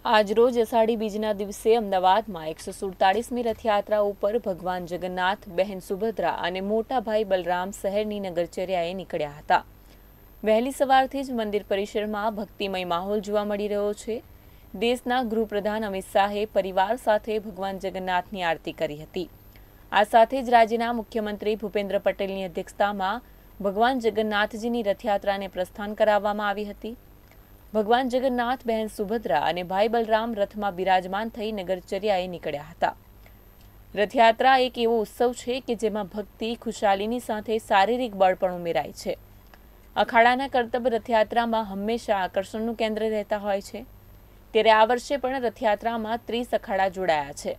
આજરોજ અષાઢી બીજના દિવસે અમદાવાદમાં 147મી રથયાત્રા ઉપર ભગવાન જગન્નાથ, બહેન સુભદ્રા અને મોટા ભાઈ બલરામ શહેરની નગરચર્યાએ નીકળ્યા હતા. વહેલી સવારથી જ મંદિર પરિસરમાં ભક્તિમય માહોલ જોવા મળી રહ્યો છે. દેશના ગૃહપ્રધાન અમિત શાહે પરિવાર સાથે ભગવાન જગન્નાથની આરતી કરી હતી. આ સાથે જ રાજ્યના મુખ્યમંત્રી ભૂપેન્દ્ર પટેલની અધ્યક્ષતામાં ભગવાન જગન્નાથજીની રથયાત્રાને પ્રસ્થાન કરાવવામાં આવી હતી. ભગવાન જગન્નાથ, બહેન સુભદ્રા અને ભાઈ બલરામ રથમાં બિરાજમાન થઈ નગરચર્યાએ નીકળ્યા હતા. રથયાત્રા એક એવો ઉત્સવ છે કે જેમાં ભક્તિ, ખુશાલીની સાથે શારીરિક બળ પણ ઉમેરાય છે. અખાડાના કરતબ રથયાત્રામાં હંમેશા આકર્ષણનું કેન્દ્ર રહેતા હોય છે. ત્યારે આ વર્ષે પણ રથયાત્રામાં 30 અખાડા જોડાયા છે.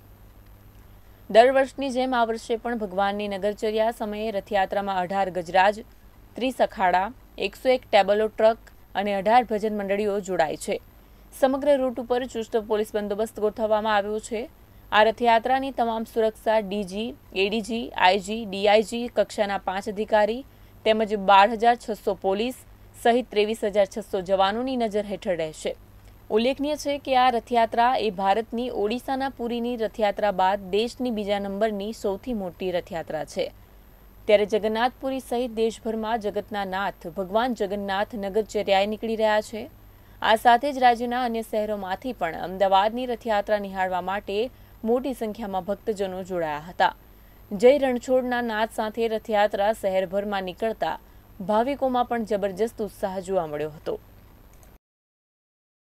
દર વર્ષની જેમ આ વર્ષે પણ ભગવાનની નગરચર્યા સમયે રથયાત્રામાં 18 ગજરાજ, 30 અખાડા, 101 ટેબલો ટ્રક અને 18 ભજન મંડળીઓ જોડાય છે. સમગ્ર રૂટ ઉપર ચુસ્ત પોલીસ બંદોબસ્ત ગોઠવવામાં આવ્યો છે. આ રથયાત્રાની તમામ સુરક્ષા ડીજી, એડીજી, આઈજી, ડીઆઈજી કક્ષાના 5 અધિકારી તેમજ 12,600 પોલીસ સહિત 23,600 જવાનોની નજર હેઠળ રહેશે. ઉલ્લેખનીય છે કે આ રથયાત્રા એ ભારતની ઓડિશાના પુરીની રથયાત્રા બાદ દેશની બીજા નંબરની સૌથી મોટી રથયાત્રા છે. ત્યારે જગન્નાથપુરી સહિત દેશભરમાં જગતના નાથ ભગવાન જગન્નાથ નગરચર્યાએ નીકળી રહ્યા છે. આ સાથે જ રાજ્યના અન્ય શહેરોમાંથી પણ અમદાવાદની રથયાત્રા નિહાળવા માટે મોટી સંખ્યામાં ભક્તજનો જોડાયા હતા. જય રણછોડના નાદ સાથે રથયાત્રા શહેરભરમાં નીકળતા ભાવિકોમાં પણ જબરજસ્ત ઉત્સાહ જોવા મળ્યો હતો.